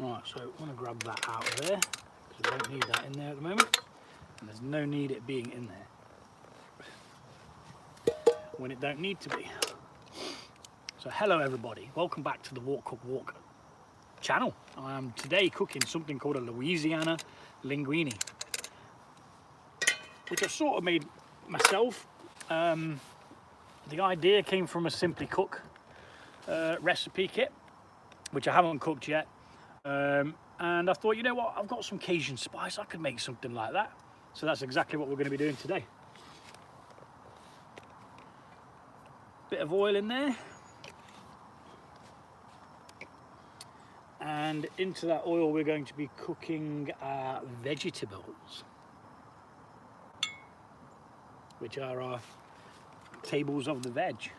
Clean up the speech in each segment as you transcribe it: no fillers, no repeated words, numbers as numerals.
Right, so I'm going to grab that out of there, because I don't need that in there at the moment, and there's no need it being in there when it don't need to be. So hello everybody, welcome back to the Walk Cook Walk channel. I am today cooking something called a Louisiana Linguine, which I've sort of made myself. The idea came from a Simply Cook recipe kit, which I haven't cooked yet. And I thought, you know what, I've got some Cajun spice, I could make something like that. So that's exactly what we're going to be doing today. Bit of oil in there. And into that oil we're going to be cooking our vegetables, which are our tables of the veg,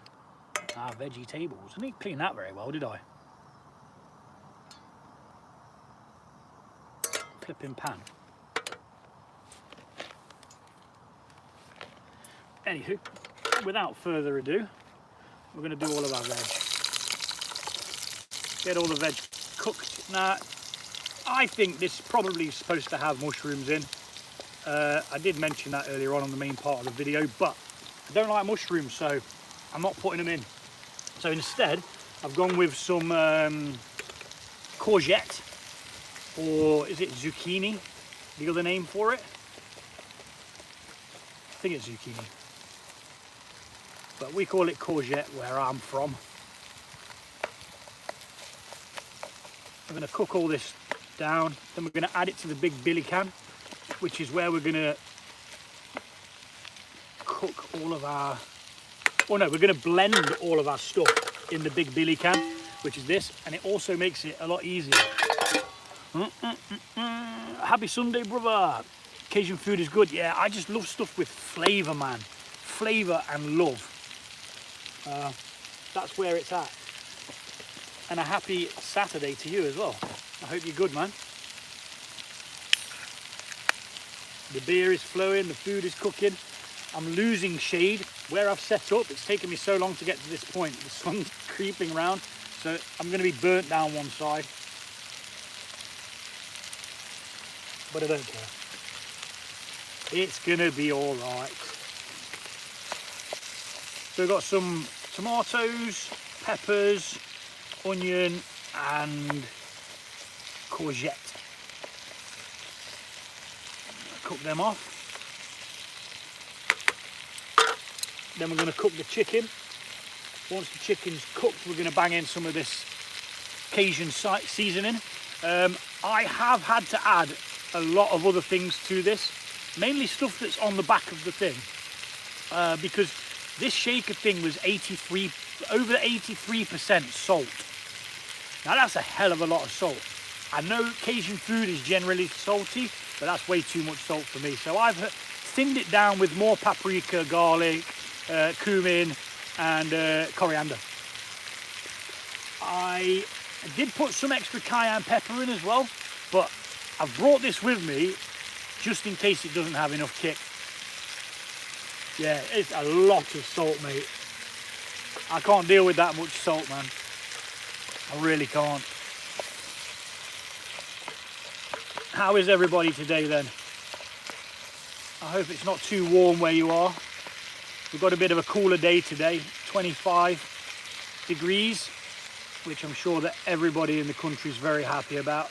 our veggie tables. I didn't clean that very well, did I? Flipping pan. Anywho, without further ado, we're going to do all of our veg. Get all the veg cooked. Now, I think this is probably supposed to have mushrooms in. I did mention that earlier on the main part of the video, but I don't like mushrooms, so I'm not putting them in. So instead, I've gone with some courgette, or is it zucchini, the other name for it? I think it's zucchini, but we call it courgette where I'm from. I'm going to cook all this down, then we're going to add it to the big billy can, which is where we're going to cook all of our, oh no, we're going to blend all of our stuff in the big billy can, which is this, and it also makes it a lot easier. Happy Sunday, brother. Cajun food is good. Yeah, I just love stuff with flavour, man. Flavour and love. That's where it's at. And a happy Saturday to you as well. I hope you're good, man. The beer is flowing, the food is cooking. I'm losing shade where I've set up. It's taken me so long to get to this point. The sun's creeping around, so I'm going to be burnt down one side. But I don't care. It's gonna be all right. So we've got some tomatoes, peppers, onion, and courgette. Cook them off. Then we're gonna cook the chicken. Once the chicken's cooked, we're gonna bang in some of this Cajun seasoning. I have had to add a lot of other things to this, mainly stuff that's on the back of the thing, because this shaker thing was over 83% salt. Now that's a hell of a lot of salt. I know Cajun food is generally salty, but that's way too much salt for me. So I've thinned it down with more paprika, garlic, cumin, and coriander. I did put some extra cayenne pepper in as well, but I've brought this with me just in case it doesn't have enough kick. Yeah, it's a lot of salt, mate. I can't deal with that much salt, man. I really can't. How is everybody today then? I hope it's not too warm where you are. We've got a bit of a cooler day today, 25 degrees, which I'm sure that everybody in the country is very happy about.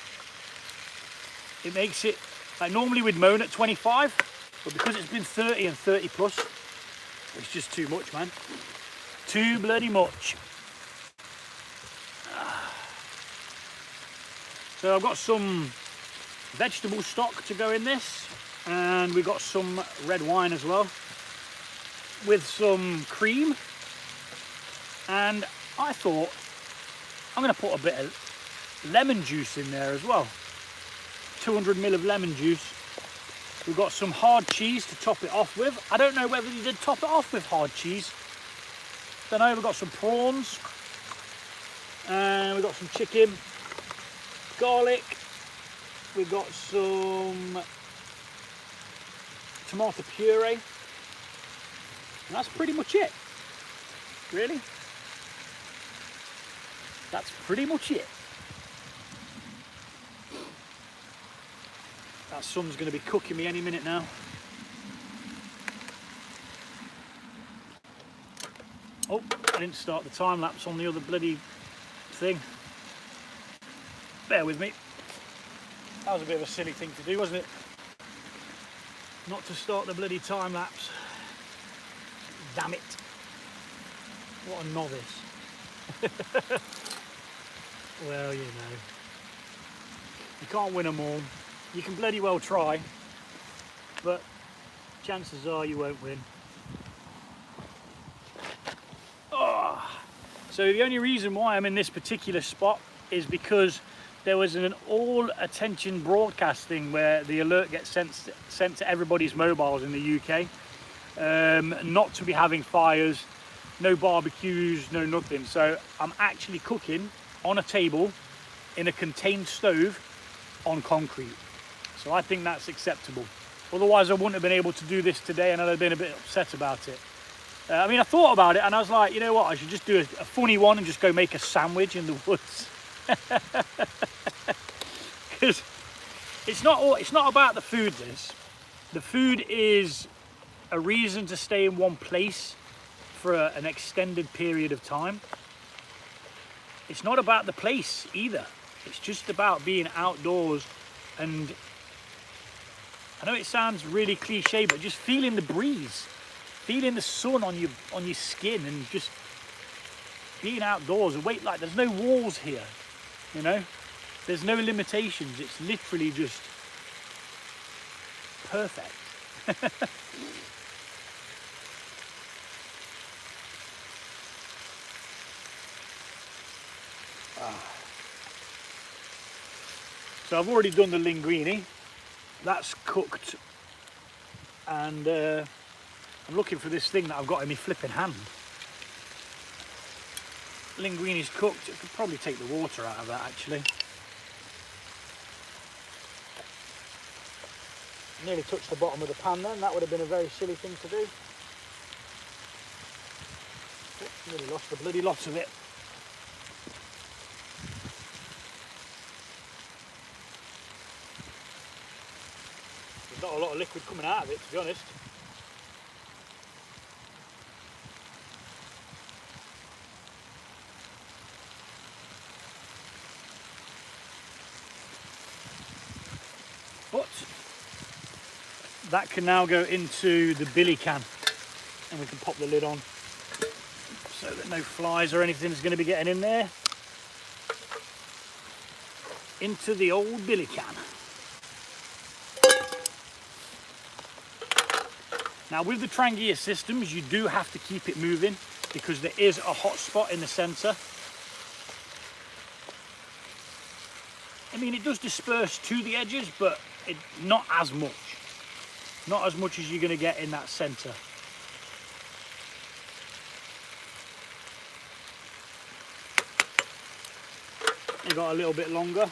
It makes it, like normally we'd moan at 25, but because it's been 30 and 30 plus, it's just too much, man. Too bloody much. So I've got some vegetable stock to go in this, and we've got some red wine as well, with some cream. And I thought I'm going to put a bit of lemon juice in there as well. 200 ml of lemon juice. We've got some hard cheese to top it off with. I don't know whether you did top it off with hard cheese. Don't know. We've got some prawns, and we've got some chicken, garlic. We've got some tomato puree, and that's pretty much it. Really, that's pretty much it. That sun's going to be cooking me any minute now. Oh, I didn't start the time lapse on the other bloody thing. Bear with me. That was a bit of a silly thing to do, wasn't it? Not to start the bloody time lapse. Damn it. What a novice. Well, you know. You can't win them all. You can bloody well try, but chances are you won't win. Oh. So the only reason why I'm in this particular spot is because there was an all attention broadcasting where the alert gets sent to everybody's mobiles in the UK, not to be having fires, no barbecues, no nothing. So I'm actually cooking on a table in a contained stove on concrete. So I think that's acceptable. Otherwise I wouldn't have been able to do this today, and I'd have been a bit upset about it. I mean, I thought about it and I was like, you know what, I should just do a funny one and just go make a sandwich in the woods. Because it's not about the food. The food is a reason to stay in one place for an extended period of time. It's not about the place either. It's just about being outdoors, and I know it sounds really cliche, but just feeling the breeze, feeling the sun on your skin, and just being outdoors. Wait, like there's no walls here, you know. There's no limitations. It's literally just perfect. So I've already done the linguine. That's cooked, and I'm looking for this thing that I've got in my flipping hand. Linguine is cooked. I could probably take the water out of that actually. Nearly touched the bottom of the pan then. That would have been a very silly thing to do. Oops, nearly lost the bloody lot of it. There's not a lot of liquid coming out of it, to be honest. But that can now go into the billy can, and we can pop the lid on so that no flies or anything is going to be getting in there. Into the old billy can. Now with the Trangia systems, you do have to keep it moving because there is a hot spot in the centre. I mean, it does disperse to the edges, but not as much. Not as much as you're going to get in that centre. You got a little bit longer.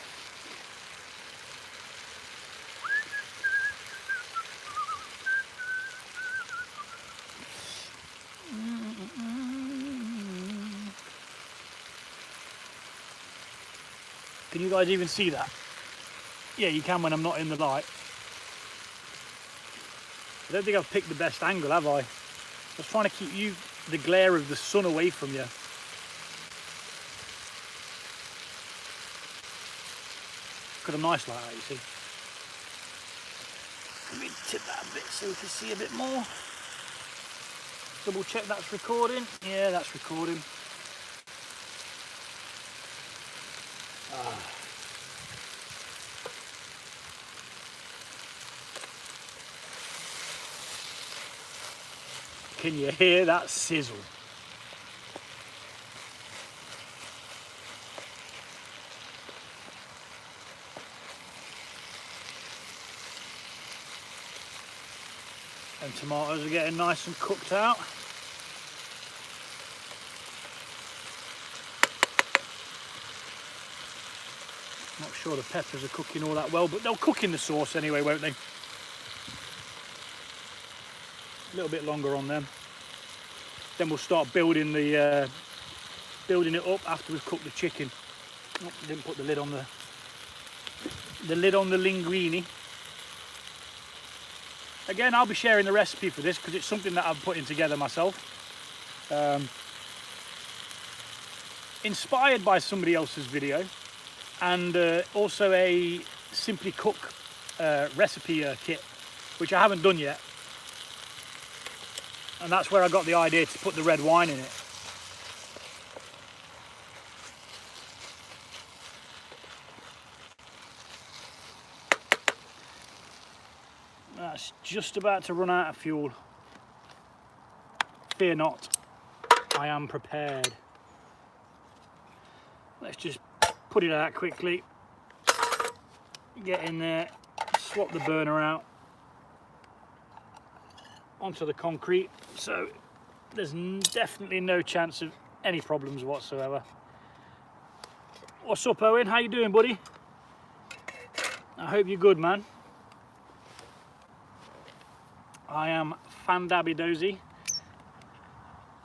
Can you guys even see that? Yeah, you can when I'm not in the light. I don't think I've picked the best angle, have I? I was trying to keep the glare of the sun away from you. Got a nice light out, you see. Let me tip that a bit so we can see a bit more. Double check that's recording. Yeah, that's recording. Can you hear that sizzle? And tomatoes are getting nice and cooked out. Not sure the peppers are cooking all that well, but they'll cook in the sauce anyway, won't they? A little bit longer on them. Then we'll start building it up after we've cooked the chicken. Oh, didn't put the lid on the linguine. Again, I'll be sharing the recipe for this because it's something that I'm putting together myself. Inspired by somebody else's video, and also a Simply Cook recipe kit, which I haven't done yet. And that's where I got the idea to put the red wine in it. That's just about to run out of fuel. Fear not, I am prepared. Let's just put it out quickly. Get in there, swap the burner out onto the concrete, so there's definitely no chance of any problems whatsoever. What's up, Owen? How you doing, buddy? I hope you're good, man. I am fan-dabby-dozy.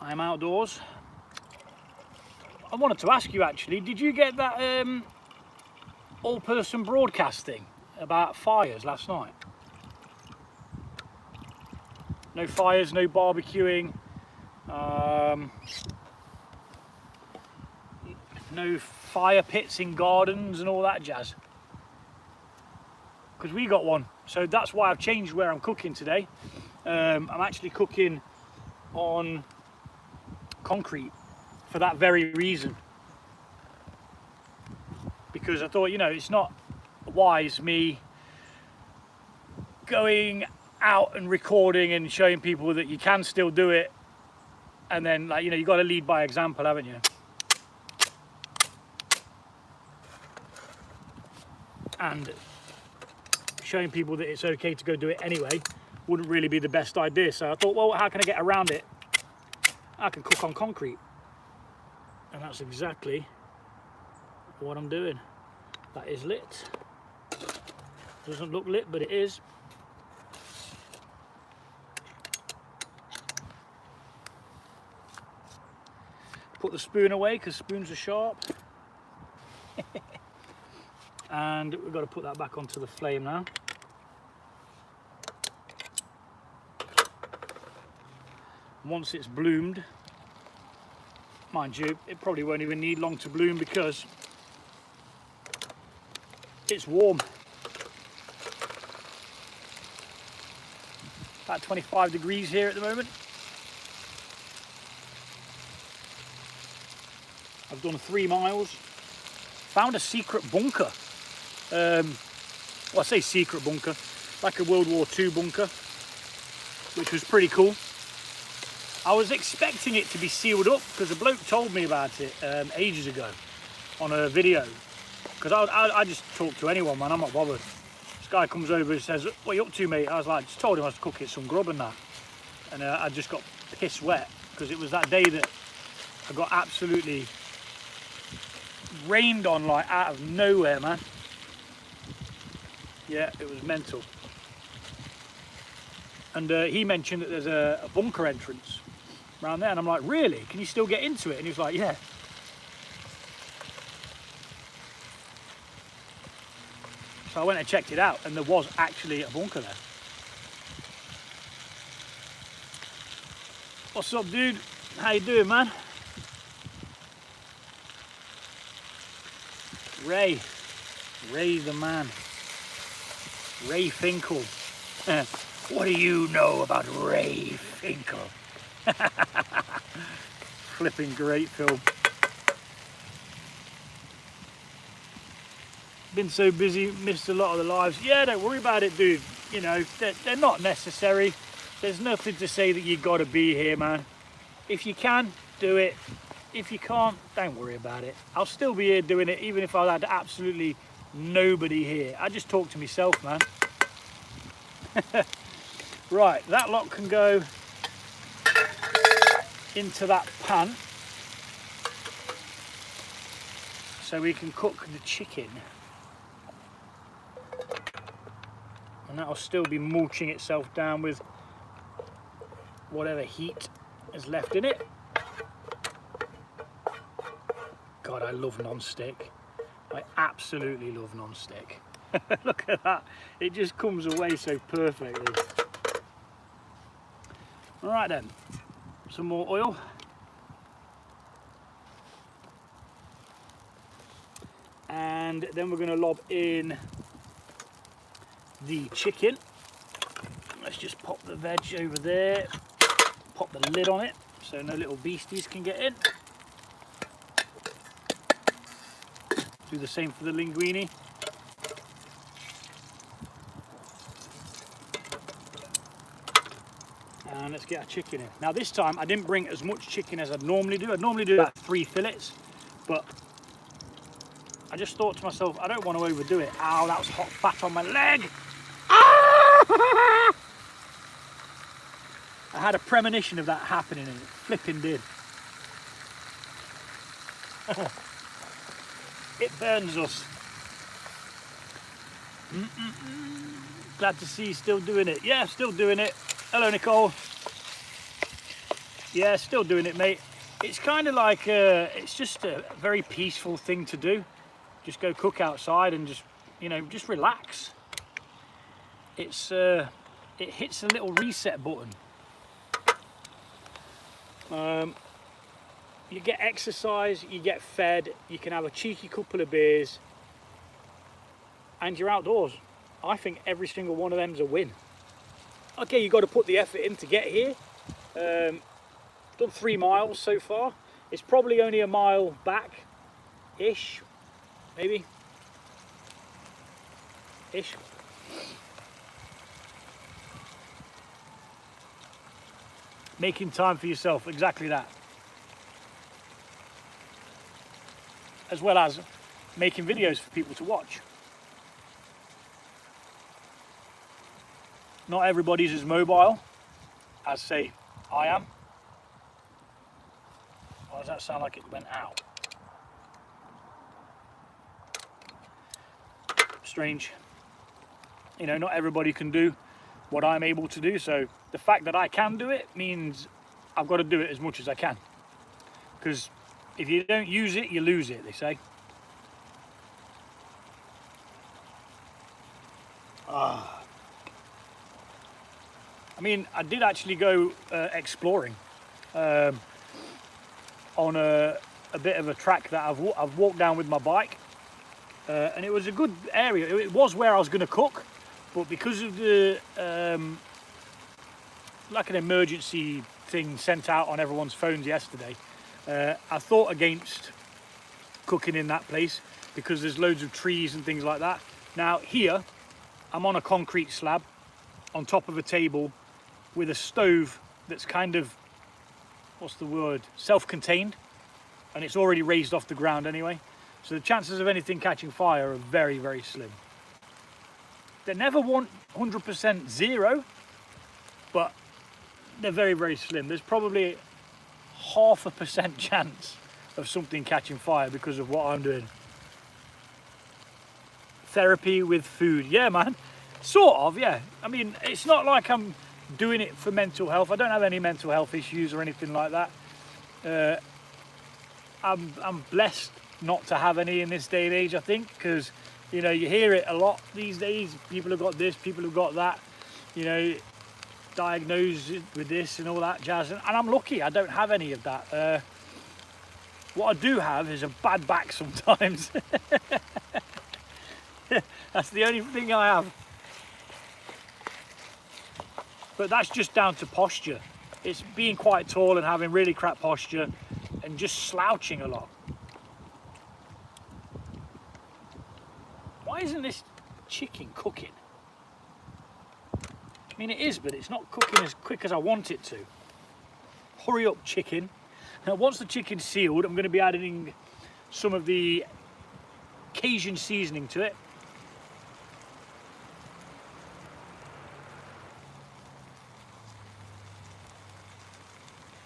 I am outdoors. I wanted to ask you actually, did you get that all-person broadcasting about fires last night? No fires, no barbecuing, no fire pits in gardens and all that jazz. Because we got one, so that's why I've changed where I'm cooking today. I'm actually cooking on concrete for that very reason. Because I thought, you know, it's not wise me going out and recording and showing people that you can still do it, and then, like, you know, you got to lead by example, haven't you? And showing people that it's okay to go do it anyway wouldn't really be the best idea. So I thought, well, how can I get around it? I can cook on concrete, and that's exactly what I'm doing. That is lit. Doesn't look lit, but it is. Put the spoon away because spoons are sharp. And we've got to put that back onto the flame now. Once it's bloomed, mind you, it probably won't even need long to bloom because it's warm. About 25 degrees here at the moment. I've done 3 miles. Found a secret bunker. Well, I say secret bunker, like a World War II bunker, which was pretty cool. I was expecting it to be sealed up because a bloke told me about it ages ago on a video. Because I just talk to anyone, man, I'm not bothered. This guy comes over and says, what are you up to, mate? I was like, just told him I was cooking some grub and that. And I just got piss wet because it was that day that I got absolutely rained on, like out of nowhere, man. Yeah, it was mental. And he mentioned that there's a bunker entrance around there, and I'm like, really? Can you still get into it? And he was like, yeah. So I went and checked it out, and there was actually a bunker there. What's up, dude? How you doing, man? Ray's the man. Ray Finkel. What do you know about Ray Finkel? Flipping great film. Been so busy, missed a lot of the lives. Yeah, don't worry about it, dude. You know, they're not necessary. There's nothing to say that you got to be here, man. If you can, do it. If you can't, don't worry about it. I'll still be here doing it, even if I had absolutely nobody here. I just talk to myself, man. Right, that lot can go into that pan so we can cook the chicken, and that'll still be mulching itself down with whatever heat is left in it. God, I love non-stick. I absolutely love non-stick. Look at that, it just comes away so perfectly. All right then, some more oil. And then we're going to lob in the chicken. Let's just pop the veg over there, pop the lid on it so no little beasties can get in. Do the same for the linguine. And let's get our chicken in. Now this time I didn't bring as much chicken as I'd normally do. I'd normally do about 3 fillets, but I just thought to myself, I don't want to overdo it. Ow, that was hot fat on my leg. Ah! I had a premonition of that happening and it flipping did. It burns us. Glad to see you still doing it. Yeah, still doing it. Hello, Nicole. Yeah, still doing it, mate. It's kind of like, it's just a very peaceful thing to do. Just go cook outside and just, you know, just relax. It's, it hits a little reset button. You get exercise, you get fed, you can have a cheeky couple of beers, and you're outdoors. I think every single one of them's a win. Okay, you've got to put the effort in to get here. Done 3 miles so far. It's probably only a mile back-ish, maybe. Ish. Making time for yourself, exactly that. As well as making videos for people to watch. Not everybody's as mobile as, say, I am. Why does that sound like it went out? Strange. You know, not everybody can do what I'm able to do, so the fact that I can do it means I've got to do it as much as I can. Because if you don't use it, you lose it, they say. I mean, I did actually go exploring on a bit of a track that I've walked down with my bike, and it was a good area. It was where I was going to cook, but because of the like an emergency thing sent out on everyone's phones yesterday, I thought against cooking in that place because there's loads of trees and things like that. Now here, I'm on a concrete slab on top of a table with a stove that's kind of, what's the word, self-contained, and it's already raised off the ground anyway. So the chances of anything catching fire are very, very slim. They're never 100% zero, but they're very, very slim. There's probably 0.5% chance of something catching fire because of what I'm doing. Therapy with food. Yeah, man. Sort of, yeah. I mean, it's not like I'm doing it for mental health. I don't have any mental health issues or anything like that. I'm blessed not to have any in this day and age, I think, because, you know, you hear it a lot these days. People have got this, people have got that, you know, diagnosed with this and all that jazz. And I'm lucky, I don't have any of that. What I do have is a bad back sometimes. That's the only thing I have. But that's just down to posture. It's being quite tall and having really crap posture and just slouching a lot. Why isn't this chicken cooking? I mean, it is, but it's not cooking as quick as I want it to. Hurry up, chicken. Now, once the chicken's sealed, I'm going to be adding some of the Cajun seasoning to it.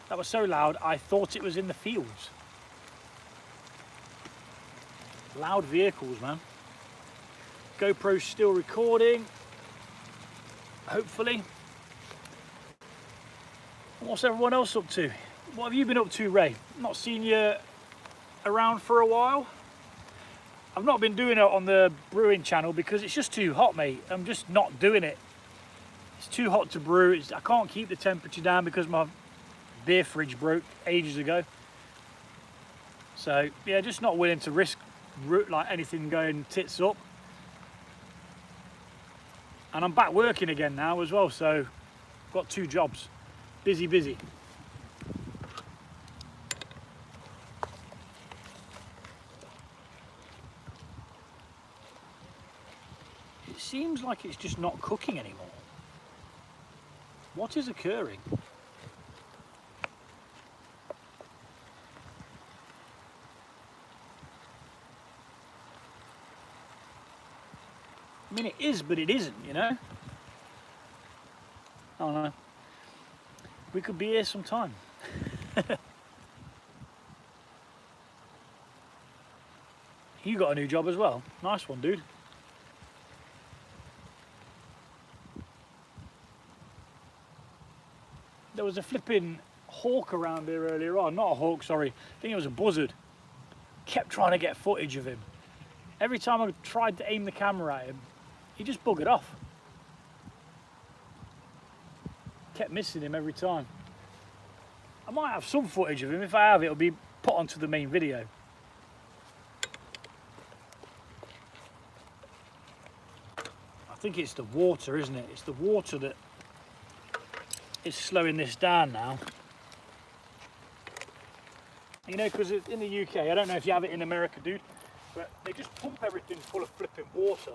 That was so loud, I thought it was in the fields. Loud vehicles, man. GoPro's still recording, hopefully. What's everyone else up to? What have you been up to, Ray? Not seen you around for a while. I've not been doing it on the brewing channel because it's just too hot, mate. I'm just not doing it. It's too hot to brew. I can't keep the temperature down because my beer fridge broke ages ago. So yeah, just not willing to risk like anything going tits up. And I'm back working again now as well, so I've got 2 jobs. Busy. It seems like it's just not cooking anymore. What is occurring? I mean, it is, but it isn't, you know? I don't know. We could be here some time. You got a new job as well. Nice one, dude. There was a flipping hawk around here earlier on. Not a hawk, sorry. I think it was a buzzard. Kept trying to get footage of him. Every time I tried to aim the camera at him, he just buggered off. Kept missing him every time. I might have some footage of him. If I have, it'll be put onto the main video. I think it's the water, isn't it? It's the water that is slowing this down now. You know, because in the UK, I don't know if you have it in America, dude, but they just pump everything full of flipping water.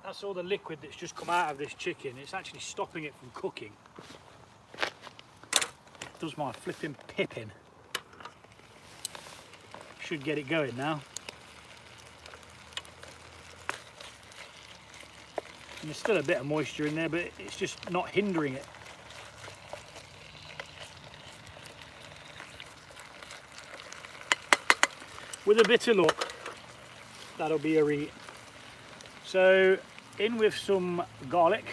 That's all the liquid that's just come out of this chicken. It's actually stopping it from cooking. Does my flipping pippin. Should get it going now. And there's still a bit of moisture in there, but it's just not hindering it. With a bit of luck, that'll be a read. So, in with some garlic.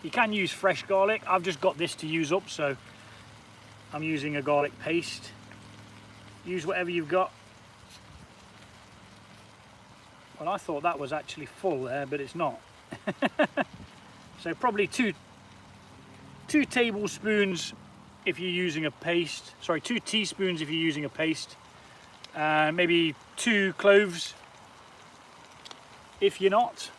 You can use fresh garlic. I've just got this to use up, so I'm using a garlic paste. Use whatever you've got. Well, I thought that was actually full there, but it's not. So probably two tablespoons if you're using a paste. Sorry, 2 teaspoons if you're using a paste. Maybe 2 cloves if you're not.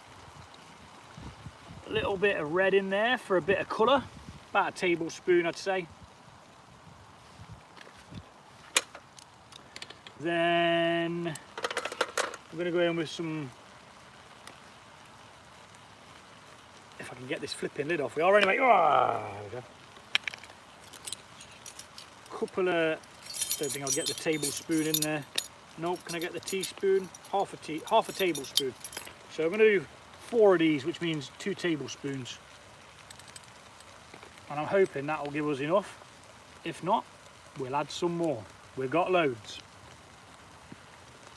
A little bit of red in there for a bit of colour. About a tablespoon, I'd say. Then I'm going to go in with some, if I can get this flipping lid off. We are anyway. Oh, there we go. Couple of, don't think I'll get the tablespoon in there. Nope, can I get the teaspoon? Half a tablespoon. So I'm going to do 4 of these, which means 2 tablespoons. And I'm hoping that will give us enough. If not, we'll add some more. We've got loads.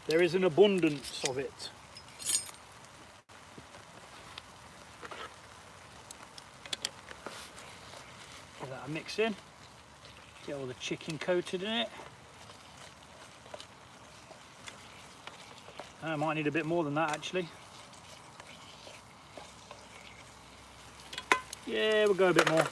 There is an abundance of it. Get that mix in. Get all the chicken coated in it. I might need a bit more than that actually. Yeah, we'll go a bit more.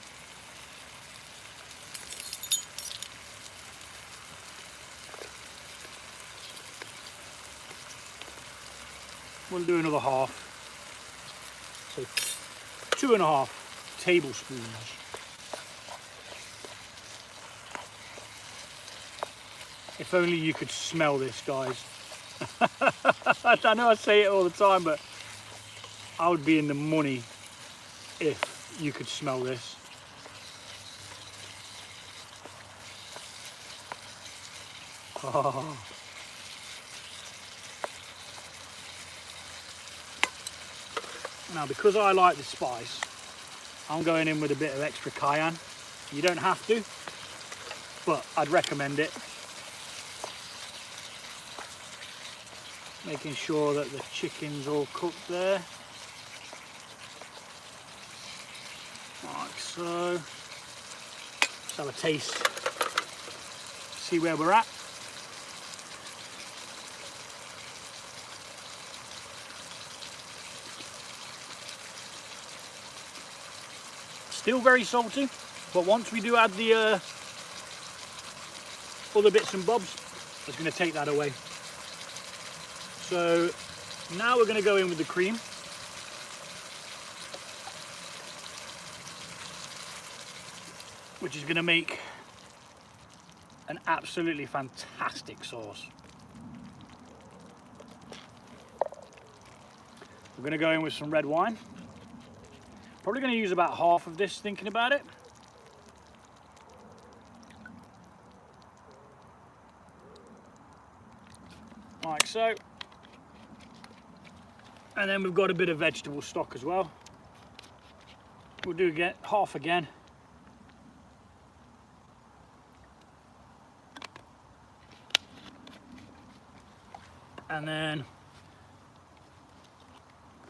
We'll do another half. So 2.5 tablespoons. If only you could smell this, guys. I know I say it all the time, but I would be in the money if you could smell this. Oh. Now, because I like the spice, I'm going in with a bit of extra cayenne. You don't have to, but I'd recommend it. Making sure that the chicken's all cooked there. Like so. Let's have a taste. See where we're at. Still very salty, but once we do add the other bits and bobs, it's going to take that away. So now we're going to go in with the cream. Which is going to make an absolutely fantastic sauce. We're going to go in with some red wine. Probably going to use about half of this, thinking about it. Like so. And then we've got a bit of vegetable stock as well. We'll do half again. And then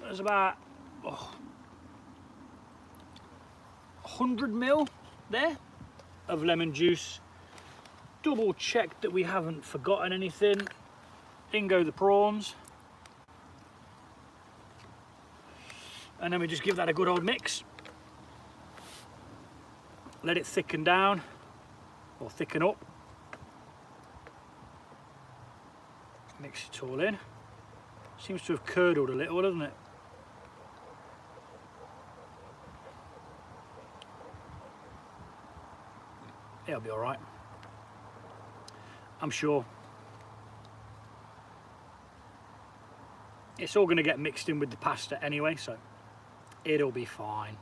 there's about 100 ml there of lemon juice. Double check that we haven't forgotten anything. In go the prawns. And then we just give that a good old mix. Let it thicken down, or thicken up. Mix it all in. Seems to have curdled a little, doesn't it? It'll be all right, I'm sure. It's all going to get mixed in with the pasta anyway, so it'll be fine.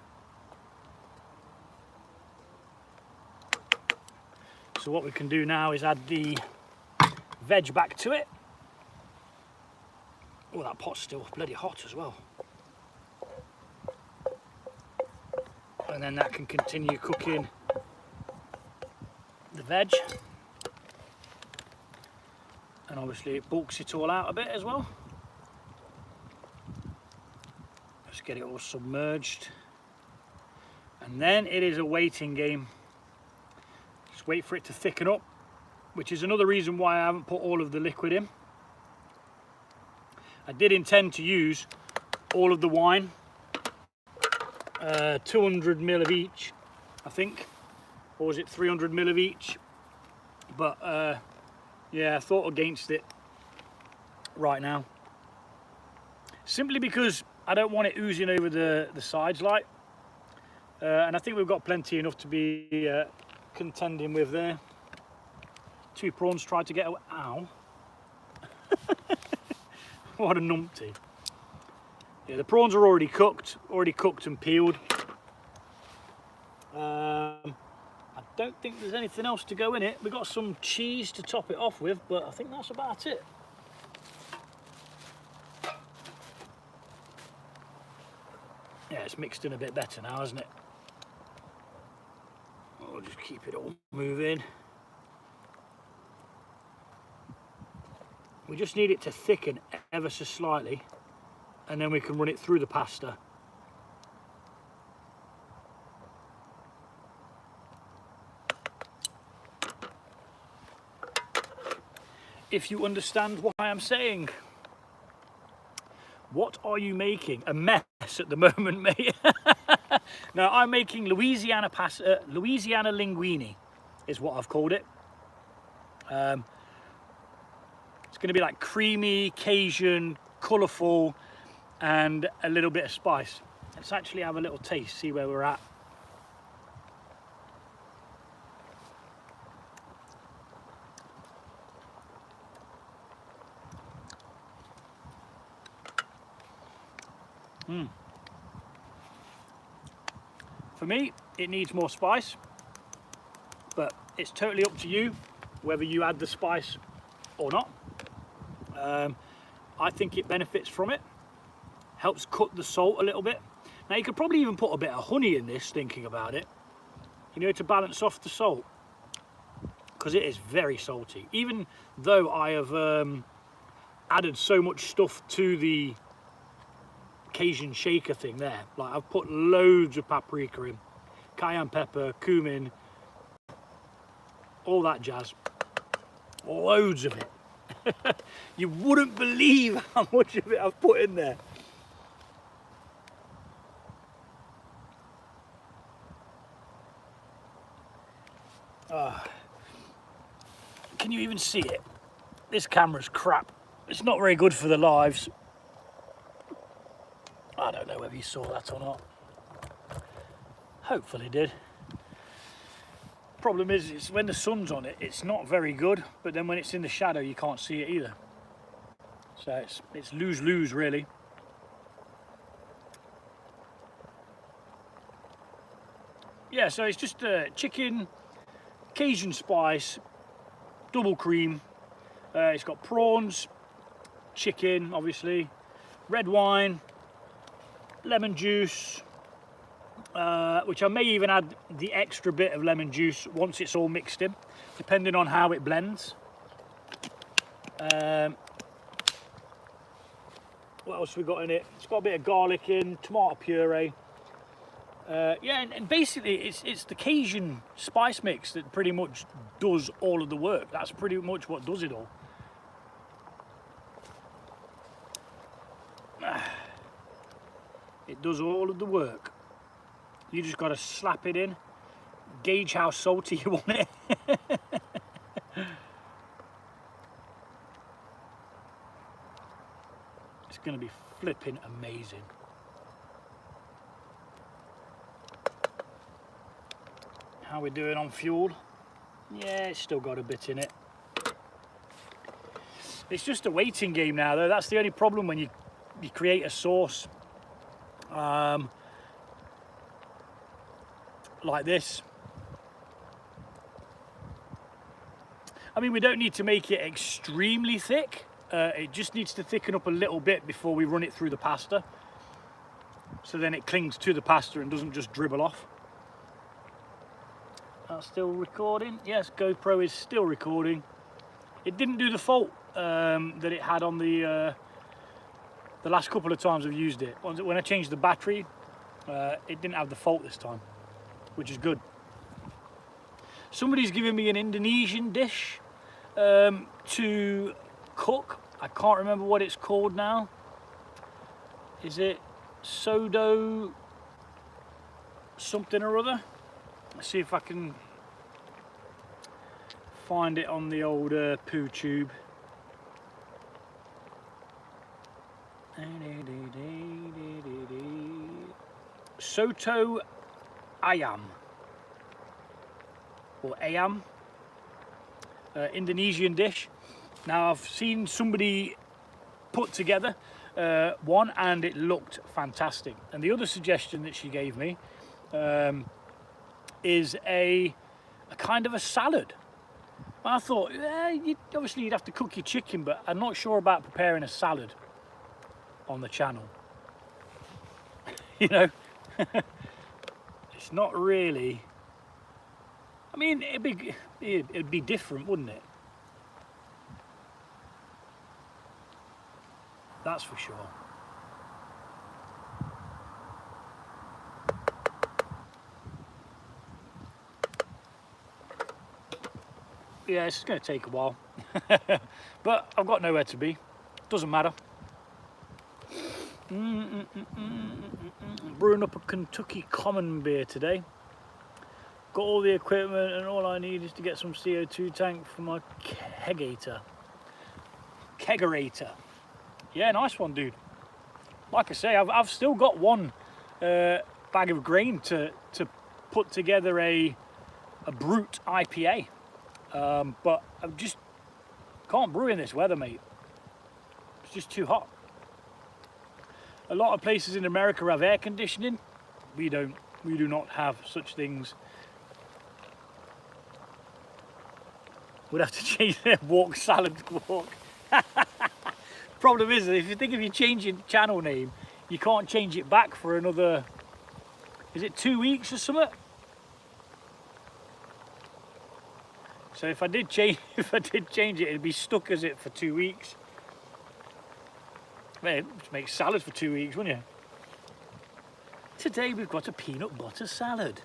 So what we can do now is add the veg back to it. Oh, that pot's still bloody hot as well. And then that can continue cooking the veg. And obviously it bulks it all out a bit as well. Let's get it all submerged. And then it is a waiting game. Just wait for it to thicken up, which is another reason why I haven't put all of the liquid in. I did intend to use all of the wine, 200 ml of each, I think, or was it 300 ml of each? But yeah, I thought against it right now, simply because I don't want it oozing over the sides like, and I think we've got plenty enough to be contending with there. Two prawns tried to get away. Ow. What a numpty. Yeah, the prawns are already cooked and peeled. I don't think there's anything else to go in it. We've got some cheese to top it off with, but I think that's about it. Yeah, it's mixed in a bit better now, hasn't it? I'll just keep it all moving. We just need it to thicken ever so slightly, and then we can run it through the pasta. If you understand what I am saying. What are you making? A mess at the moment, mate. No, I'm making Louisiana Linguine is what I've called it. It's going to be like creamy, Cajun, colourful, and a little bit of spice. Let's actually have a little taste, see where we're at. For me, it needs more spice, but it's totally up to you whether you add the spice or not. I think it benefits from it, helps cut the salt a little bit. Now you could probably even put a bit of honey in this, thinking about it, you know, to balance off the salt, because it is very salty. Even though I have added so much stuff to the Cajun shaker thing there, like I've put loads of paprika in, cayenne pepper, cumin, all that jazz, loads of it. You wouldn't believe how much of it I've put in there. can you even see it? This camera's crap. It's not very good for the lives. I don't know whether you saw that or not. Hopefully did. Problem is when the sun's on it, it's not very good, but then when it's in the shadow, you can't see it either. So it's lose-lose really. Yeah, so it's just chicken, Cajun spice, double cream. It's got prawns, chicken, obviously, red wine, lemon juice, which I may even add the extra bit of lemon juice once it's all mixed in, depending on how it blends. What else have we got in it? It's got a bit of garlic in, tomato puree. Yeah, and basically it's the Cajun spice mix that pretty much does all of the work. That's pretty much what does it all. It does all of the work. You just got to slap it in, gauge how salty you want it. It's going to be flipping amazing. How we doing on fuel? Yeah, it's still got a bit in it. It's just a waiting game now though. That's the only problem when you create a sauce like this. I mean, we don't need to make it extremely thick. It just needs to thicken up a little bit before we run it through the pasta. So then it clings to the pasta and doesn't just dribble off. That's still recording. Yes, GoPro is still recording. It didn't do the fault that it had on the last couple of times I've used it. When I changed the battery, it didn't have the fault this time, which is good. Somebody's giving me an Indonesian dish to cook. I can't remember what it's called now. Is it sodo something or other? Let's see if I can find it on the old poo tube. Soto ayam or ayam, Indonesian dish. Now I've seen somebody put together one and it looked fantastic, and the other suggestion that she gave me is a kind of a salad. I thought, obviously you'd have to cook your chicken, but I'm not sure about preparing a salad on the channel. You know, it's not really. I mean, it'd be different, wouldn't it? That's for sure. Yeah, it's going to take a while, but I've got nowhere to be. Doesn't matter. Brewing up a Kentucky Common beer today. Got all the equipment, and all I need is to get some CO2 tank for my kegerator. Yeah, nice one, dude. Like I say, I've still got one bag of grain to put together a brute IPA. But I just can't brew in this weather, mate. It's just too hot. A lot of places in America have air conditioning. We don't. We do not have such things. We'd have to change their walk salad walk. Problem is, if you think of you changing channel name, you can't change it back for another. Is it 2 weeks or something? So if I did change it, it'd be stuck as it for 2 weeks. Man, just make salad for 2 weeks, wouldn't you? Today we've got a peanut butter salad.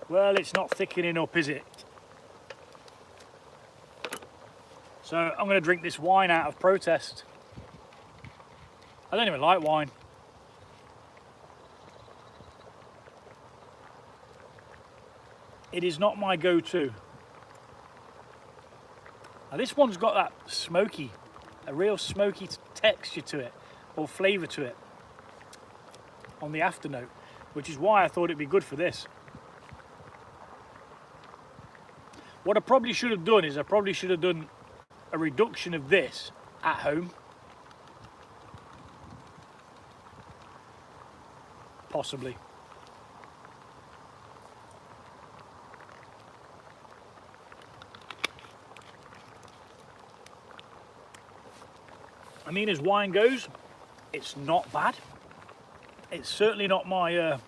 Well, it's not thickening up, is it? So I'm going to drink this wine out of protest. I don't even like wine. It is not my go-to. Now this one's got that smoky, a real smoky texture to it, or flavour to it on the afternote, which is why I thought it'd be good for this. What I probably should have done is I probably should have done a reduction of this at home. Possibly. I mean, as wine goes, it's not bad. It's certainly not my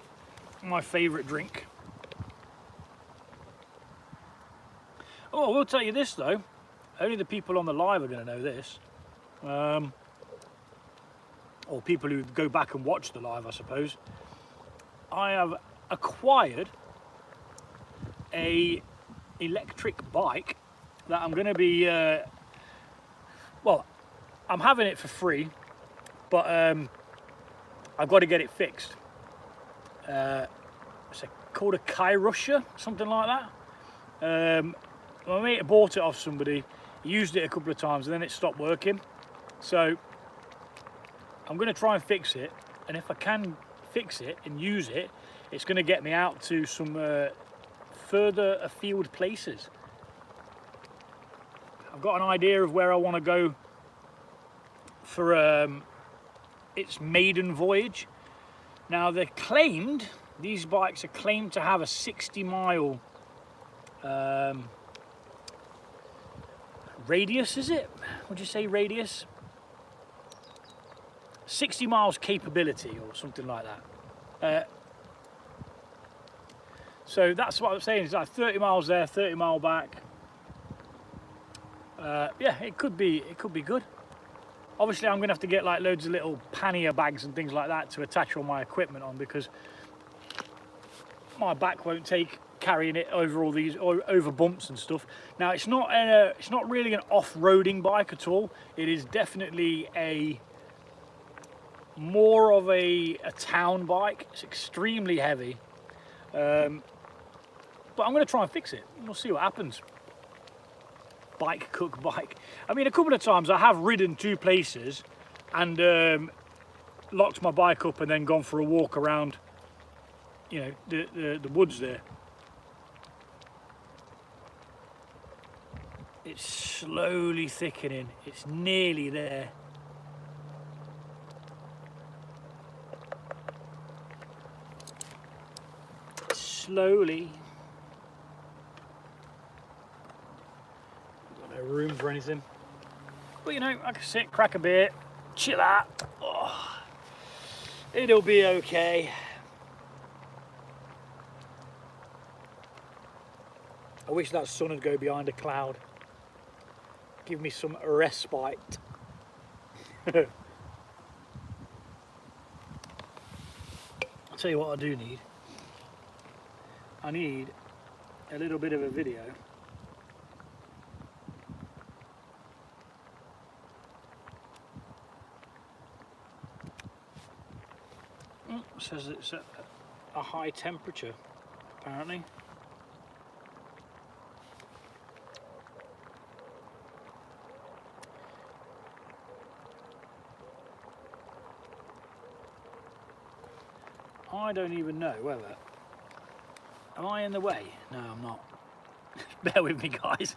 my favourite drink. Oh, I will tell you this though, only the people on the live are going to know this, or people who go back and watch the live, I suppose. I have acquired a electric bike that I'm going to be, well, I'm having it for free, but I've got to get it fixed. It's called a Kyrusha, something like that. My mate bought it off somebody, he used it a couple of times and then it stopped working. So I'm going to try and fix it, and if I can fix it and use it, it's going to get me out to some further afield places. I've got an idea of where I want to go for its maiden voyage. Now they're claimed, these bikes are claimed to have a 60-mile radius, is it? Would you say radius? 60 miles capability or something like that. So that's what I'm saying, it's like 30 miles there, 30 mile back. Yeah, it could be good. Obviously I'm gonna have to get like loads of little pannier bags and things like that to attach all my equipment on, because my back won't take carrying it over all these, or over bumps and stuff. Now it's not really an off-roading bike at all. It is definitely more of a town bike. It's extremely heavy, but I'm going to try and fix it. We'll see what happens. Bike cook bike. I mean, a couple of times I have ridden two places and locked my bike up and then gone for a walk around, you know, the woods there. It's slowly thickening. It's nearly there. Slowly. Got no room for anything. But you know, I can sit, crack a beer, chill out. Oh, it'll be okay. I wish that sun would go behind a cloud. Give me some respite. I'll tell you what I do need. I need a little bit of a video. It says it's at a high temperature, apparently. I don't even know whether... Am I in the way? No, I'm not. Bear with me, guys.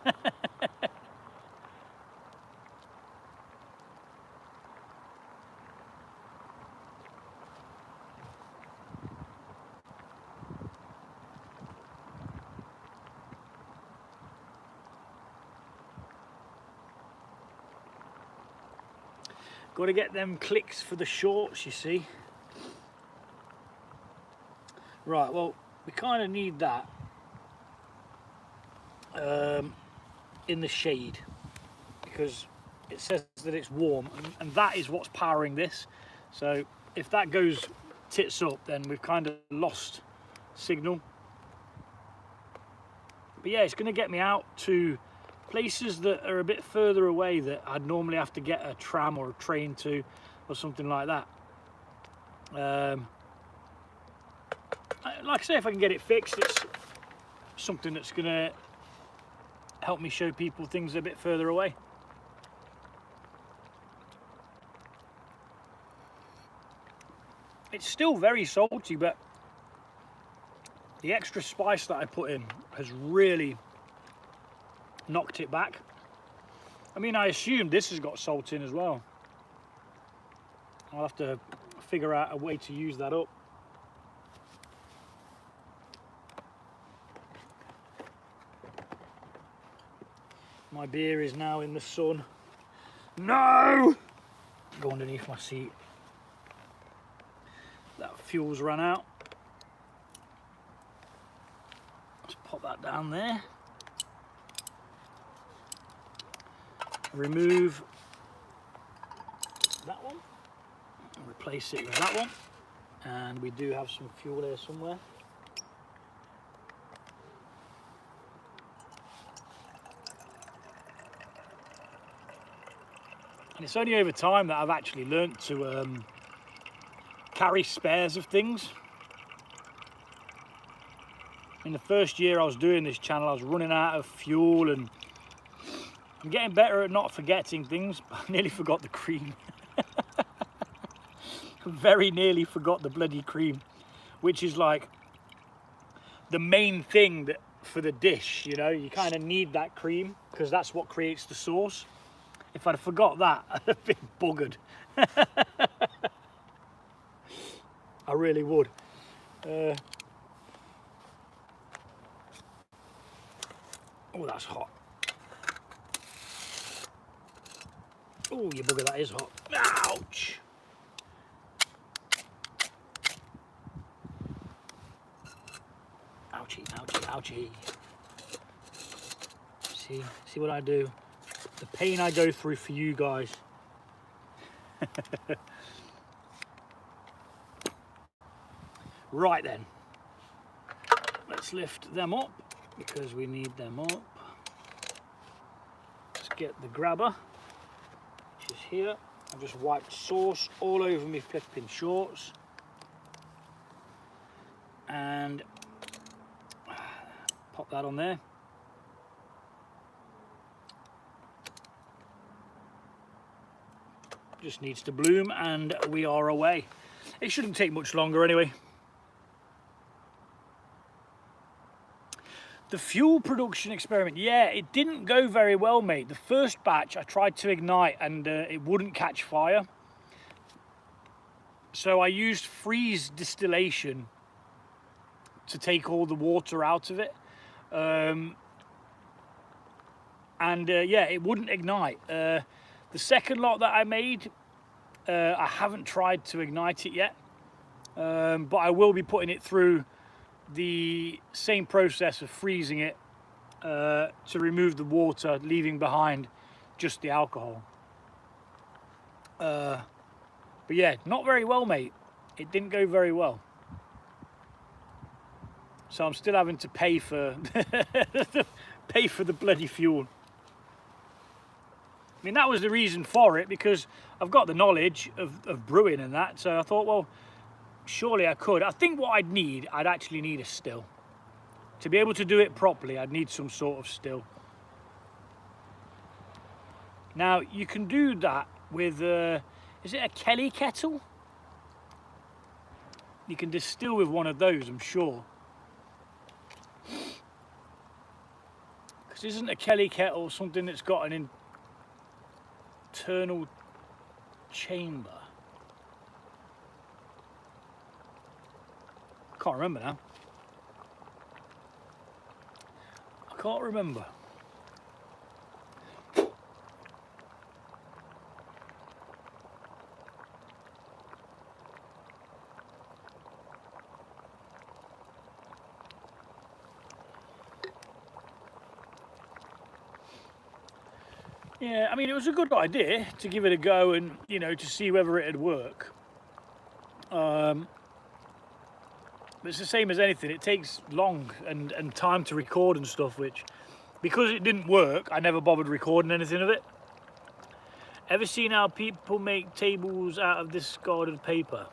Got to get them clicks for the shorts, you see. Right, well, we kind of need that in the shade, because it says that it's warm, and that is what's powering this. So if that goes tits up, then we've kind of lost signal. But yeah, it's going to get me out to places that are a bit further away that I'd normally have to get a tram or a train to or something like that. Like I say, if I can get it fixed, it's something that's going to help me show people things a bit further away. It's still very salty, but the extra spice that I put in has really knocked it back. I mean, I assume this has got salt in as well. I'll have to figure out a way to use that up. My beer is now in the sun. No! Go underneath my seat. That fuel's run out. Let's pop that down there. Remove that one. Replace it with that one. And we do have some fuel here somewhere. And it's only over time that I've actually learnt to carry spares of things. In the first year I was doing this channel, I was running out of fuel, and I'm getting better at not forgetting things. I nearly forgot the cream. Very nearly forgot the bloody cream, which is like the main thing that for the dish, you know, you kind of need that cream because that's what creates the sauce. If I'd forgot that, I'd have been buggered. I really would. Oh, that's hot. Oh, you bugger, that is hot. Ouch! Ouchie, ouchie, ouchie. See what I do? The pain I go through for you guys. Right then, let's lift them up because we need them up. Let's get the grabber, which is here. I've just wiped sauce all over me flipping shorts. And pop that on there. Just needs to bloom and we are away. It shouldn't take much longer anyway. The fuel production experiment, yeah, it didn't go very well, mate. The first batch I tried to ignite and it wouldn't catch fire. So I used freeze distillation to take all the water out of it. Yeah, it wouldn't ignite. The second lot that I made, I haven't tried to ignite it yet, but I will be putting it through the same process of freezing it to remove the water, leaving behind just the alcohol. But yeah, not very well, mate. It didn't go very well. So I'm still having to pay for pay for the bloody fuel. I mean, that was the reason for it, because I've got the knowledge of brewing and that, so I thought, well, surely I could. I think what I'd actually need a still. To be able to do it properly, I'd need some sort of still. Now, you can do that with, is it a Kelly kettle? You can distill with one of those, I'm sure. Because isn't a Kelly kettle something that's got an internal chamber? I can't remember now. I can't remember. Yeah, I mean, it was a good idea to give it a go and, you know, to see whether it'd work. But it's the same as anything. It takes long and time to record and stuff, which because it didn't work, I never bothered recording anything of it. Ever seen how people make tables out of discarded paper?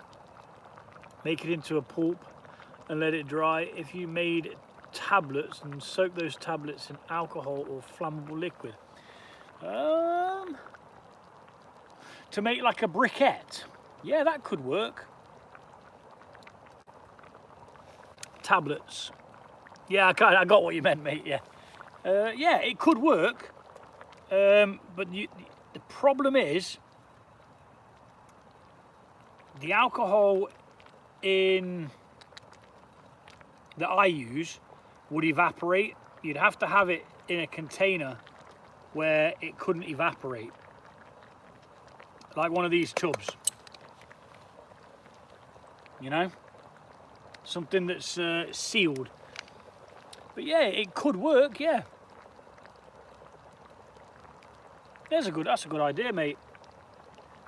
Make it into a pulp and let it dry. If you made tablets and soak those tablets in alcohol or flammable liquid. To make like a briquette. Yeah, that could work. Tablets. Yeah, I got what you meant, mate, yeah. Yeah, it could work. But the problem is the alcohol in that I use would evaporate. You'd have to have it in a container where it couldn't evaporate, like one of these tubs, you know, something that's sealed. But yeah, it could work. Yeah, that's a good idea, mate.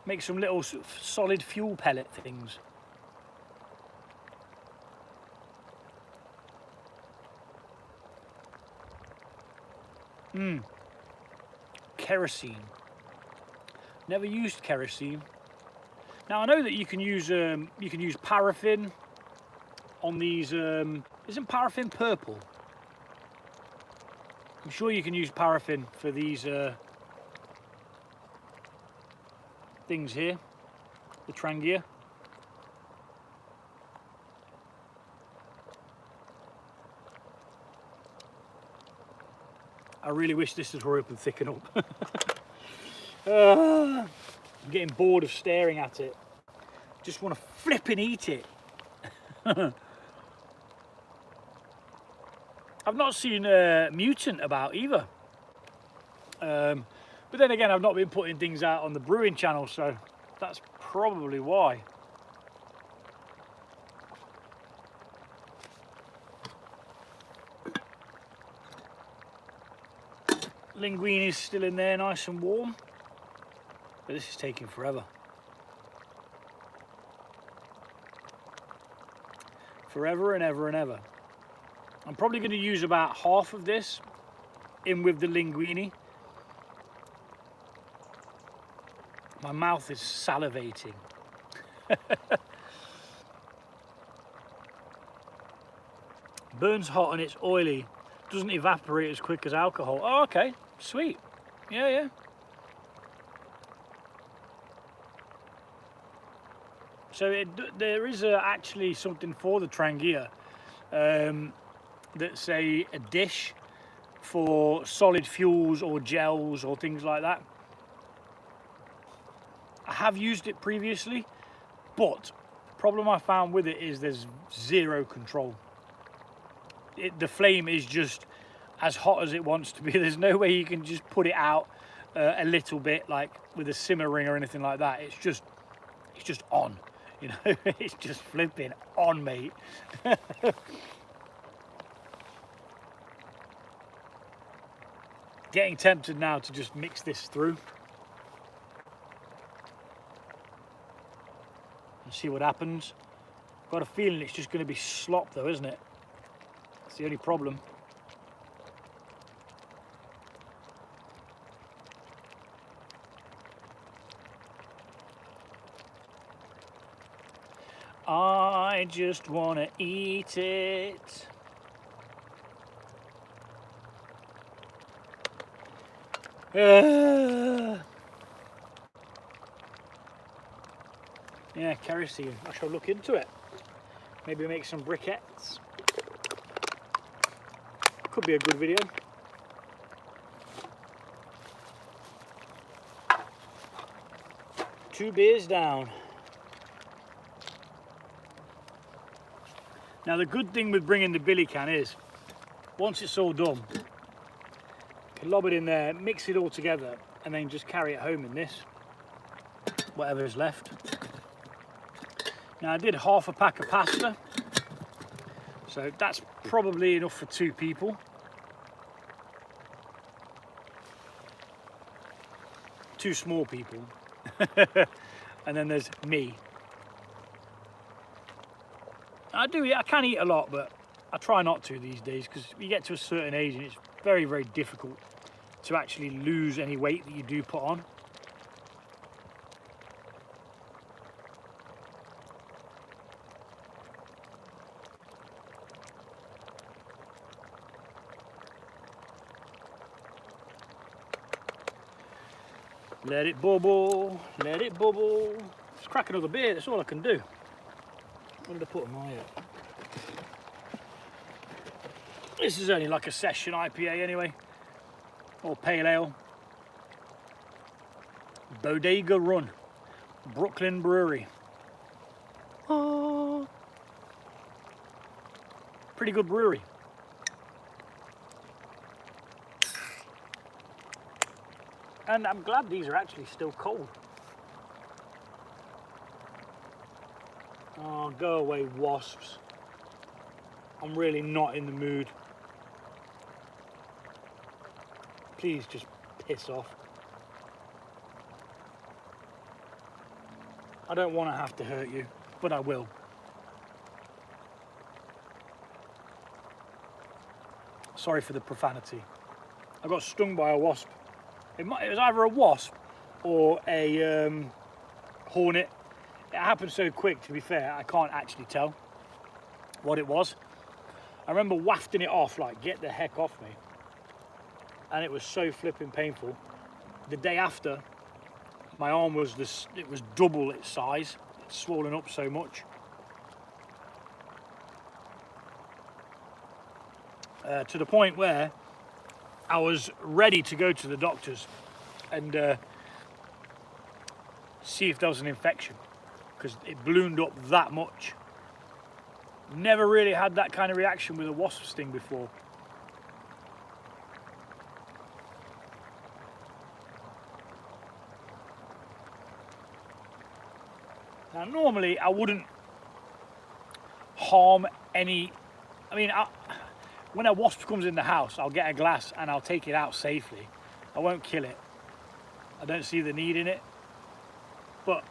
Make some little solid fuel pellet things. Kerosene. Never used kerosene. Now I know that you can use paraffin on these. Isn't paraffin purple? I'm sure you can use paraffin for these things here, the Trangia. I really wish this would hurry up and thicken up. I'm getting bored of staring at it. Just want to flip and eat it. I've not seen Mutant about either. But then again, I've not been putting things out on the brewing channel, so that's probably why. Linguine is still in there, nice and warm. But this is taking forever. Forever and ever and ever. I'm probably going to use about half of this in with the linguine. My mouth is salivating. Burns hot and it's oily. Doesn't evaporate as quick as alcohol. Oh, okay, sweet. Yeah, yeah. So there is actually something for the Trangia. That's a dish for solid fuels or gels or things like that. I have used it previously, but the problem I found with it is there's zero control. The flame is just as hot as it wants to be. There's no way you can just put it out a little bit, like with a simmer ring or anything like that. It's just on, you know. It's just flipping on, mate. Getting tempted now to just mix this through and see what happens. Got a feeling it's just going to be slop though, isn't it? That's the only problem. I just want to eat it. Yeah, kerosene. I shall look into it. Maybe make some briquettes. Could be a good video. Two beers down. Now the good thing with bringing the billy can is, once it's all done, you can lob it in there, mix it all together, and then just carry it home in this, whatever is left. Now I did half a pack of pasta, so that's probably enough for 2 people. 2 small people. And then there's me. I can eat a lot, but I try not to these days, because you get to a certain age and it's very, very difficult to actually lose any weight that you do put on. Let it bubble, let it bubble. Just crack another beer, that's all I can do. What did I put in my This is only like a session IPA anyway, or pale ale. Bodega Run, Brooklyn Brewery. Oh, pretty good brewery. And I'm glad these are actually still cold. Oh, go away, wasps. I'm really not in the mood. Please just piss off. I don't want to have to hurt you, but I will. Sorry for the profanity. I got stung by a wasp. It was either a wasp or a hornet. It happened so quick, to be fair, I can't actually tell what it was. I remember wafting it off, like, get the heck off me. And it was so flipping painful. The day after, my arm was it was double its size. It's swollen up so much. To the point where I was ready to go to the doctors and see if there was an infection, because it ballooned up that much. Never really had that kind of reaction with a wasp sting before. Now normally I wouldn't harm any, I mean, when a wasp comes in the house, I'll get a glass and I'll take it out safely. I won't kill it. I don't see the need in it. But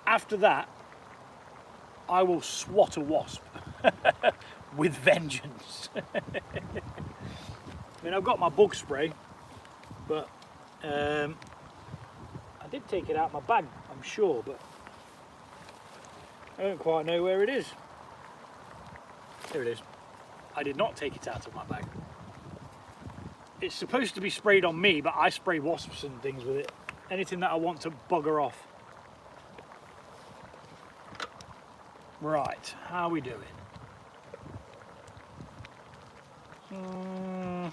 after that, I will swat a wasp with vengeance. I mean, I've got my bug spray, but I did take it out of my bag, I'm sure, but I don't quite know where it is. Here it is. I did not take it out of my bag. It's supposed to be sprayed on me, but I spray wasps and things with it. Anything that I want to bugger off. Right, how are we doing? I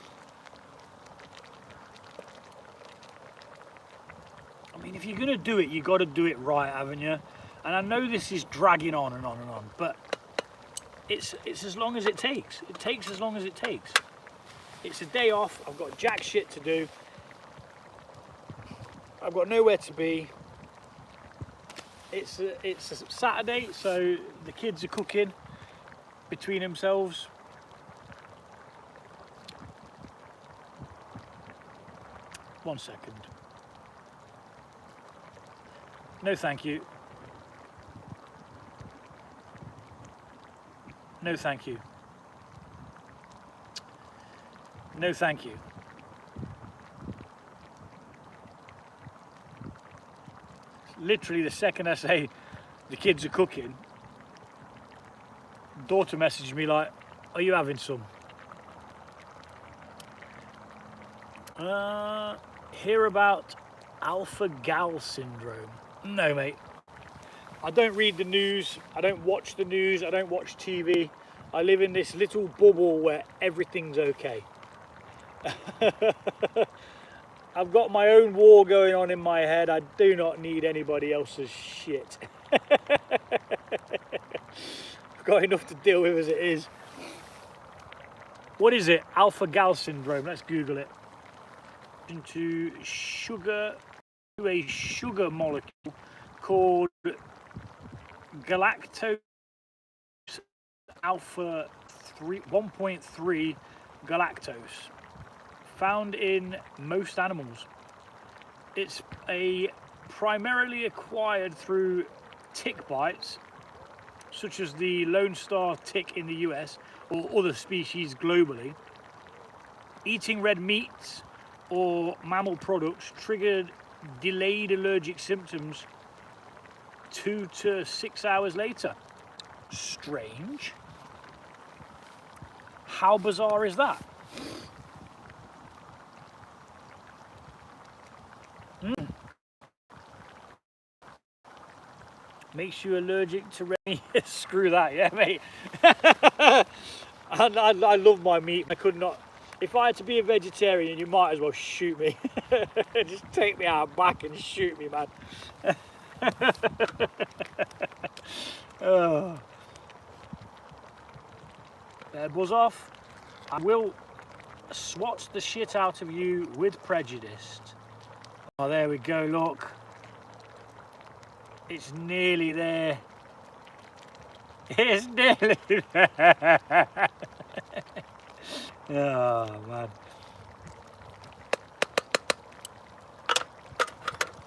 mean, if you're going to do it, you've got to do it right, haven't you? And I know this is dragging on and on and on, but it's as long as it takes. It takes as long as it takes. It's a day off. I've got jack shit to do. I've got nowhere to be. It's a Saturday, so the kids are cooking between themselves. One second. No, thank you. No, thank you. No, thank you. Literally the second I say the kids are cooking, daughter messaged me like, are you having some? Hear about alpha-gal syndrome? No, mate. I don't read the news, I don't watch the news, I don't watch TV. I live in this little bubble where everything's okay. I've got my own war going on in my head. I do not need anybody else's shit. I've got enough to deal with as it is. What is it? Alpha-gal syndrome. Let's Google it. Into sugar, to a sugar molecule called galactose alpha 1.3 galactose, found in most animals. It's primarily acquired through tick bites, such as the Lone Star tick in the US or other species globally. Eating red meats or mammal products triggered delayed allergic symptoms 2 to 6 hours later. Strange. How bizarre is that? Makes you allergic to red meat. Screw that, yeah, mate. I love my meat. I could not. If I had to be a vegetarian, you might as well shoot me. Just take me out back and shoot me, man. Oh. Buzz off. I will swat the shit out of you with prejudice. Oh, there we go, look. It's nearly there. It's nearly there. Oh, man.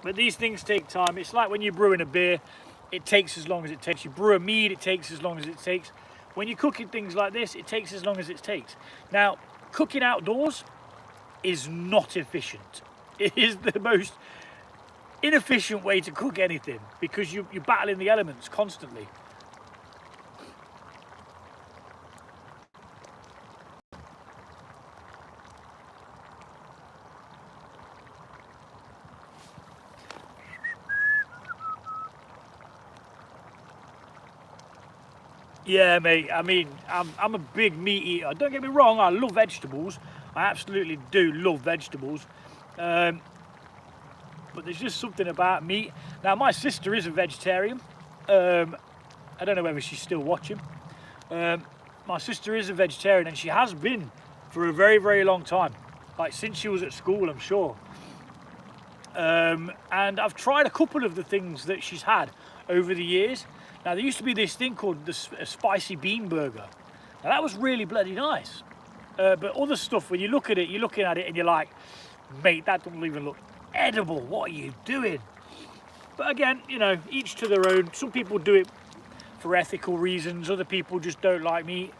But these things take time. It's like when you're brewing a beer, it takes as long as it takes. You brew a mead, it takes as long as it takes. When you're cooking things like this, it takes as long as it takes. Now, cooking outdoors is not efficient. It is the most inefficient way to cook anything because you're battling the elements constantly. Yeah, mate, I mean, I'm a big meat eater. Don't get me wrong, I love vegetables. I absolutely do love vegetables. But there's just something about meat. Now, my sister is a vegetarian. I don't know whether she's still watching. My sister is a vegetarian and she has been for a very, very long time. Like since she was at school, I'm sure. And I've tried a couple of the things that she's had over the years. Now, there used to be this thing called the spicy bean burger. Now, that was really bloody nice. But other stuff, when you look at it, you're looking at it and you're like, mate, that doesn't even look edible. What are you doing? But again, you know, each to their own. Some people do it for ethical reasons. Other people just don't like meat.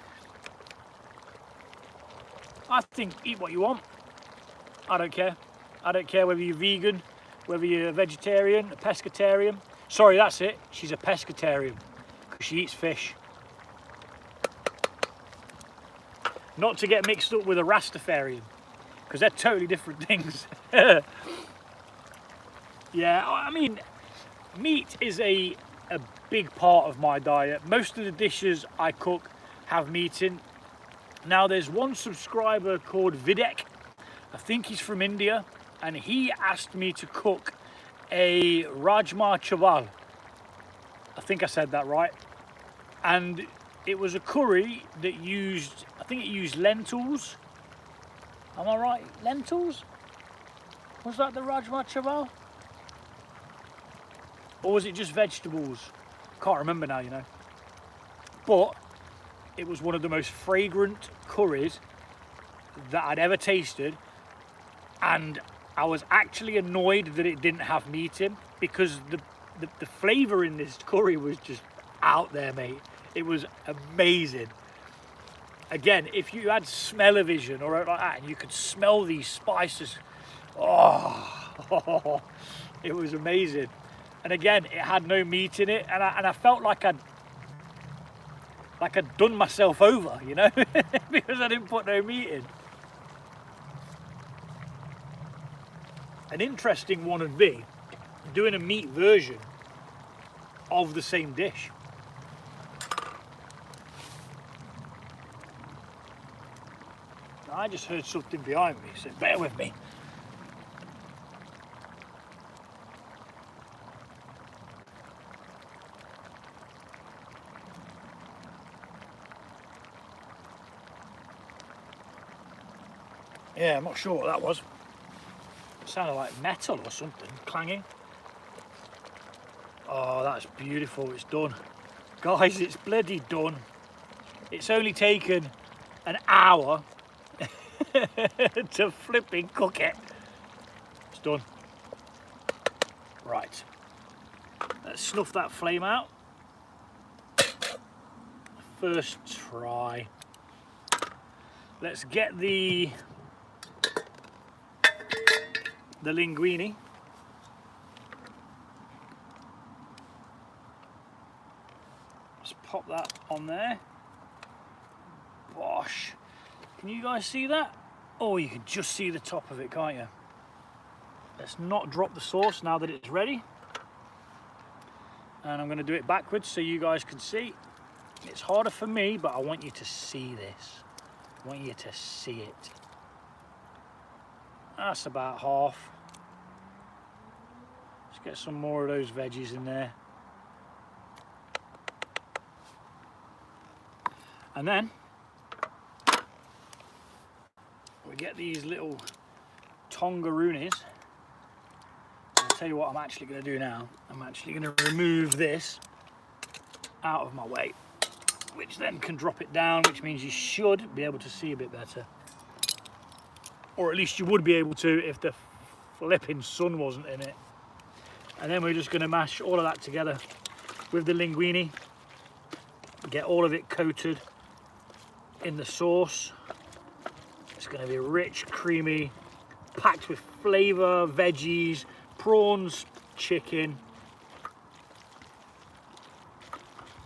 I think eat what you want. I don't care. I don't care whether you're vegan, whether you're a vegetarian, a pescatarian. Sorry, that's it. She's a pescatarian because she eats fish. Not to get mixed up with a Rastafarian because they're totally different things. Yeah, I mean, meat is a big part of my diet. Most of the dishes I cook have meat in. Now, there's one subscriber called Videk. I think he's from India, and he asked me to cook a Rajma Chawal. I think I said that right. And it was a curry that used, I think it used lentils. Am I right? Lentils? Was that the Rajma Chawal? Or was it just vegetables? Can't remember now, you know. But it was one of the most fragrant curries that I'd ever tasted. And I was actually annoyed that it didn't have meat in because the flavour in this curry was just out there, mate. It was amazing. Again, if you had smell-o-vision or like that and you could smell these spices, oh, it was amazing. And again, it had no meat in it, and I felt like I'd done myself over, you know, because I didn't put no meat in. An interesting one would be doing a meat version of the same dish. I just heard something behind me, so bear with me. Yeah, I'm not sure what that was. It sounded like metal or something, clanging. Oh, that's beautiful, it's done. Guys, it's bloody done. It's only taken an hour to flipping cook it. It's done. Right. Let's snuff that flame out. First try. Let's get the the linguine. Just pop that on there. Bosh. Can you guys see that? Oh, you can just see the top of it, can't you? Let's not drop the sauce now that it's ready. And I'm going to do it backwards so you guys can see. It's harder for me, but I want you to see this. I want you to see it. That's about half. Let's get some more of those veggies in there. And then we get these little tongaroonies. I'll tell you what I'm actually going to do now. I'm actually going to remove this out of my way, which then can drop it down, which means you should be able to see a bit better. Or at least you would be able to if the flipping sun wasn't in it. And then we're just going to mash all of that together with the linguine. Get all of it coated in the sauce. It's going to be rich, creamy, packed with flavour, veggies, prawns, chicken.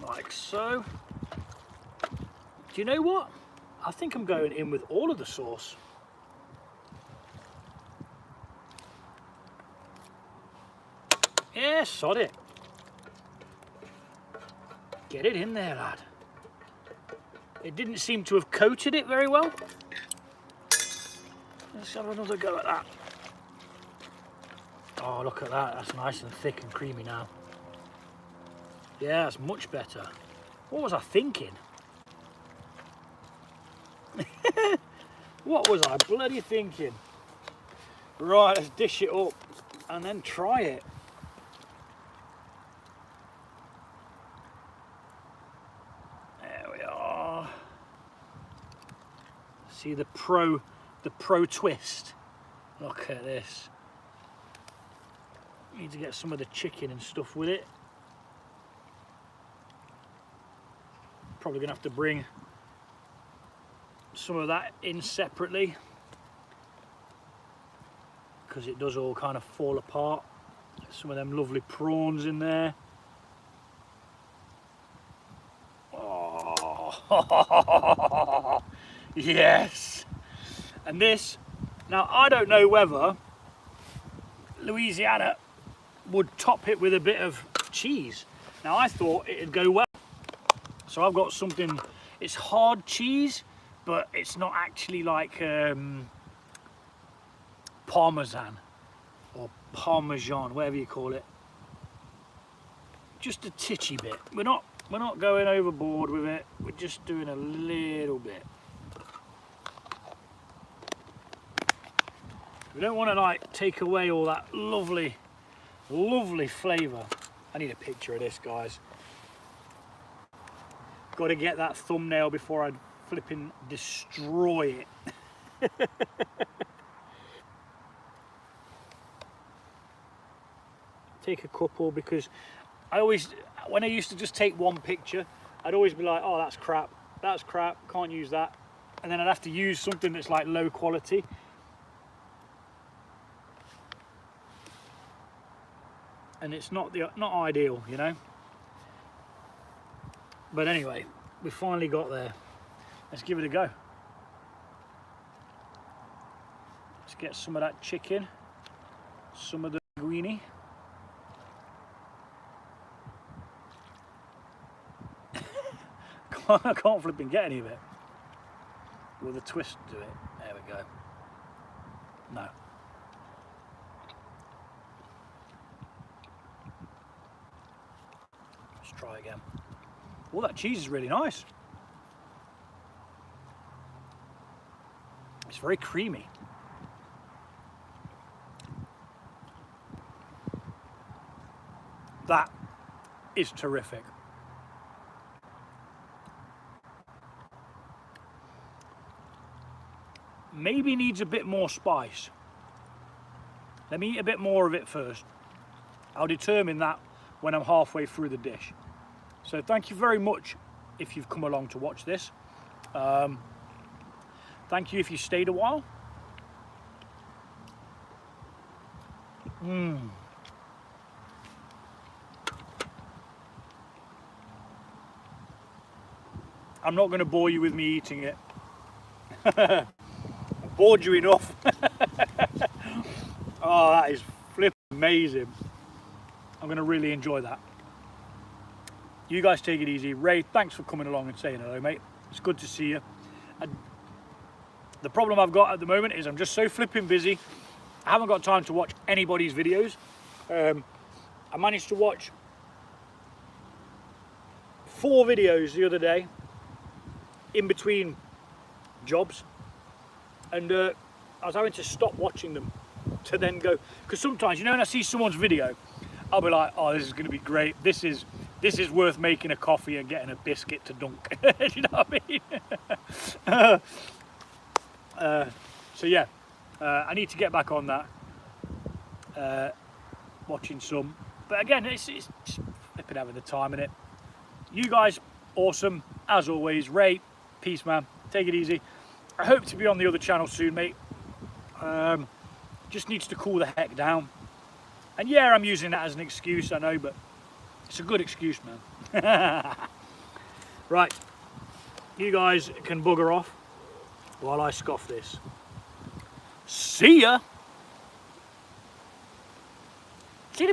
Like so. Do you know what? I think I'm going in with all of the sauce. Yeah, sod it. Get it in there, lad. It didn't seem to have coated it very well. Let's have another go at that. Oh, look at that. That's nice and thick and creamy now. Yeah, that's much better. What was I thinking? What was I bloody thinking? Right, let's dish it up and then try it. There we are. See the pro twist. Look at this. Need to get some of the chicken and stuff with it. Probably gonna have to bring some of that in separately because it does all kind of fall apart. Some of them lovely prawns in there. Oh, yes. And this, now I don't know whether Louisiana would top it with a bit of cheese. Now I thought it'd go well. So I've got something, it's hard cheese, but it's not actually like Parmesan or Parmesan, whatever you call it. Just a titchy bit. We're not going overboard with it. We're just doing a little bit. We don't want to like take away all that lovely, lovely flavour. I need a picture of this, guys. Got to get that thumbnail before I flipping destroy it. Take a couple because I always, when I used to just take one picture, I'd always be like, oh, that's crap, can't use that. And then I'd have to use something that's like low quality. And it's not ideal, you know. But anyway, we finally got there. Let's give it a go. Let's get some of that chicken, some of the linguine. I can't flip and get any of it. With a twist to it. There we go. No. Let's try again. Oh, that cheese is really nice. It's very creamy. That is terrific. Maybe needs a bit more spice. Let me eat a bit more of it first. I'll determine that when I'm halfway through the dish. So thank you very much if you've come along to watch this. Thank you if you stayed a while. I'm not going to bore you with me eating it. I've bored you enough. Oh, that is flipping amazing. I'm going to really enjoy that. You guys take it easy. Ray, thanks for coming along and saying hello, mate. It's good to see you. And the problem I've got at the moment is I'm just so flipping busy. I haven't got time to watch anybody's videos. I managed to watch 4 videos the other day in between jobs, and I was having to stop watching them to then go, because sometimes, you know, when I see someone's video, I'll be like, oh, this is going to be great. This is worth making a coffee and getting a biscuit to dunk. You know what I mean? So yeah, I need to get back on that, watching some. But again, it's flipping having the time in it. You guys, awesome as always. Ray, peace, man. Take it easy. I hope to be on the other channel soon, mate. Just needs to cool the heck down. And yeah, I'm using that as an excuse, I know, but it's a good excuse, man. Right, you guys can bugger off while I scoff this. See ya!